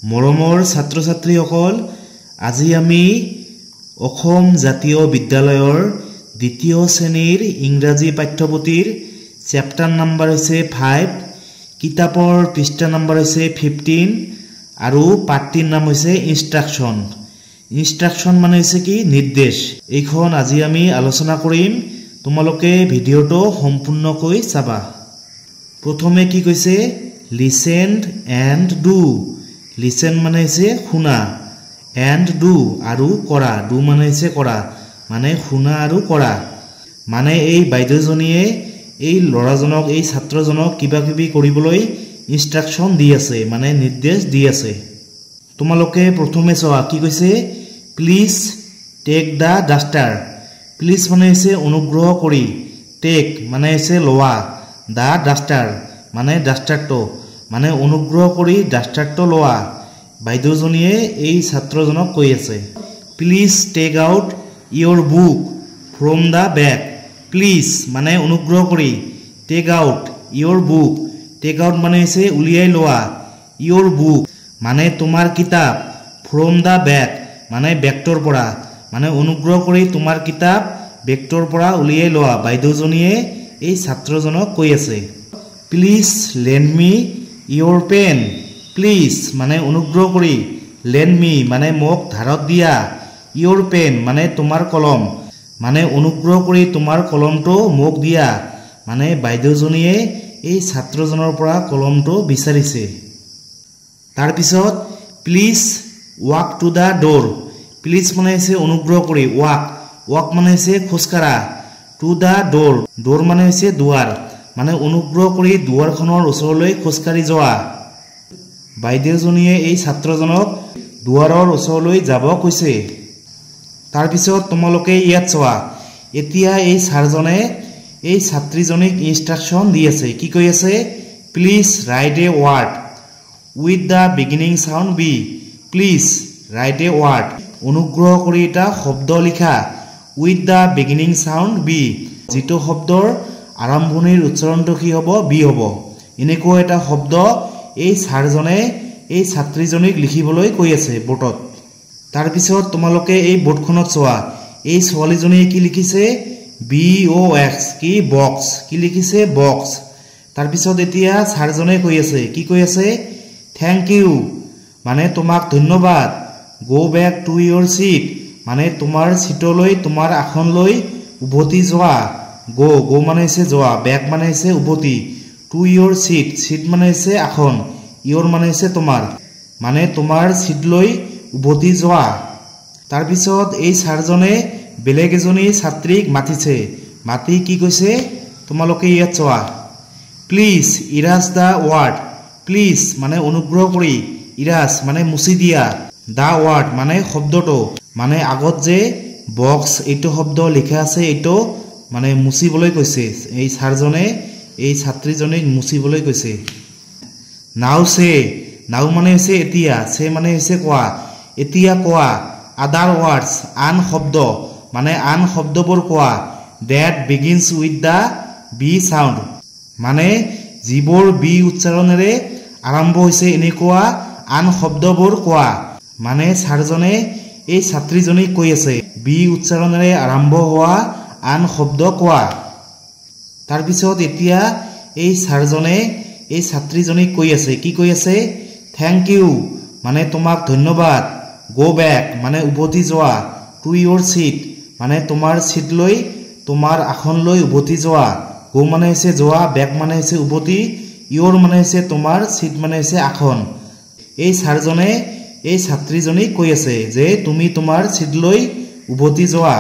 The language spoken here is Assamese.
মৰমৰ ছাত্ৰ ছাত্ৰীসকল আজি আমি অসম জাতীয় বিদ্যালয়ৰ দ্বিতীয় শ্ৰেণীৰ ইংৰাজী পাঠ্যপুথিৰ চেপ্টাৰ নম্বৰ হৈছে 5 কিতাপৰ পৃষ্ঠা নম্বৰ হৈছে 15 আৰু পাঠটিৰ নাম হৈছে ইনষ্ট্ৰাকচন মানে হৈছে কি নিৰ্দেশ এইখন আজি আমি আলোচনা কৰিম তোমালোকে ভিডিওটো সম্পূৰ্ণকৈ চাবা প্ৰথমে কি কৈছে লিসেন এণ্ড ডু লিসেন মানে হৈছে শুনা এণ্ড ডু আৰু কৰা ডু মানে হৈছে কৰা মানে শুনা আৰু কৰা মানে এই বাইদেউজনীয়ে এই লৰাজনক এই ছাত্ৰজনক কিবা কিবি কৰিবলৈ ইনষ্ট্ৰাকচন দি আছে মানে নিৰ্দেশ দি আছে তোমালোকে প্ৰথমে চোৱা কি কৈছে please tech da duster please মানে হৈছে অনুগ্ৰহ কৰি টেক মানে হৈছে লোৱা দা ডাষ্টাৰ মানে ডাষ্টাৰটো মানে অনুগ্ৰহ কৰি ডাষ্টাৰটো লোৱা বাইদেউজনীয়ে এই ছাত্ৰজনক কৈ আছে please take out your book from the bag please মানে অনুগ্ৰহ কৰি take out your book take out মানে হৈছে উলিয়াই লোৱা ইয়োৰ বুক মানে তোমাৰ কিতাপ ফ্ৰম দা বেগ মানে বেগটোৰ পৰা মানে অনুগ্ৰহ কৰি তোমাৰ কিতাপ বেগটোৰ পৰা উলিয়াই লোৱা বাইদেউজনীয়ে এই ছাত্ৰজনক কৈ আছে please lend me your pen please মানে অনুগ্ৰহ কৰি লেণ্ড মি মানে মোক ধাৰত দিয়া ইয়োৰ পেন মানে তোমাৰ কলম মানে অনুগ্ৰহ কৰি তোমাৰ কলমটো মোক দিয়া মানে বাইদেউজনীয়ে এই ছাত্ৰজনৰ পৰা কলমটো বিচাৰিছে তাৰ পিছত please walk to the ডোৰ please মানে হৈছে অনুগ্ৰহ কৰি ৱাক মানে হৈছে খোজকাঢ়া টু দা ডোৰ ডোৰ মানে হৈছে দুৱাৰ মানে অনুগ্ৰহ কৰি দুৱাৰখনৰ ওচৰলৈ খোজকাঢ়ি যোৱা বাইদেউজনীয়ে এই ছাত্ৰজনক দুৱাৰৰ ওচৰলৈ যাব কৈছে তাৰ পিছত তোমালোকে ইয়াত চোৱা এতিয়া এই ছাৰজনে এই ছাত্ৰীজনীক ইনষ্ট্ৰাকচন দি আছে কি কৈ আছে please write a word with the beginning sound B please write a word অনুগ্ৰহ কৰি এটা শব্দ লিখা with the beginning sound B যিটো শব্দৰ আৰম্ভণিৰ উচ্চাৰণটো কি হ'ব বি হ'ব এনেকুৱা এটা শব্দ এই ছাৰজনে এই ছাত্ৰীজনীক লিখিবলৈ কৈ আছে বোৰ্ডত তাৰ পিছত তোমালোকে এই বোৰ্ডখনত চোৱা এই ছোৱালীজনীয়ে কি লিখিছে BOX কি বক্স কি লিখিছে বক্স তাৰ পিছত এতিয়া ছাৰজনে কৈ আছে কি কৈ আছে থ্যাংক ইউ মানে তোমাক ধন্যবাদ go back to your seat মানে তোমাৰ সিটলৈ তোমাৰ আসনলৈ উভতি যোৱা গো মানে হৈছে যোৱা বেক মানে হৈছে উভতি টু ইয়োৰ সিট মানে হৈছে আসন ইয়োৰ মানে হৈছে তোমাৰ মানে তোমাৰ সিটলৈ উভতি যোৱা তাৰ পিছত এই ছাৰজনে বেলেগ এজনী ছাত্ৰীক মাতিছে মাতি কি কৈছে তোমালোকে ইয়াত চোৱা প্লিজ ইৰাজ দা ৱাৰ্ড প্লিজ মানে অনুগ্ৰহ কৰি ইৰাজ মানে মুছি দিয়া দা ৱাৰ্ড মানে শব্দটো মানে আগত যে বক্স এইটো শব্দ লিখা আছে এইটো মানে মুছিবলৈ কৈছে এই ছাৰজনে এই ছাত্ৰীজনীক মুছিবলৈ কৈছে নাও মানে হৈছে এতিয়া সে মানে হৈছে কোৱা এতিয়া কোৱা আদাৰ ৱাৰ্ডছ আন শব্দ মানে আন শব্দবোৰ কোৱা that begins with the B sound মানে যিবোৰ বি উচ্চাৰণেৰে আৰম্ভ হৈছে এনেকুৱা আন শব্দবোৰ কোৱা মানে ছাৰজনে এই ছাত্ৰীজনীক কৈ আছে বি উচ্চাৰণেৰে আৰম্ভ হোৱা আন শব্দ কোৱা তাৰ পিছত এতিয়া এই ছাৰজনে এই ছাত্ৰীজনীক কৈ আছে কি কৈ আছে থ্যাংক ইউ মানে তোমাক ধন্যবাদ গো বেক মানে উভতি যোৱা টু ইয়োৰ সিট মানে তোমাৰ সিটলৈ তোমাৰ আসনলৈ উভতি যোৱা গো মানে হৈছে যোৱা বেক মানে হৈছে উভতি ইয়োৰ মানে হৈছে তোমাৰ সিট মানে হৈছে আসন এই ছাৰজনে এই ছাত্ৰীজনীক কৈ আছে যে তুমি তোমাৰ সিটলৈ উভতি যোৱা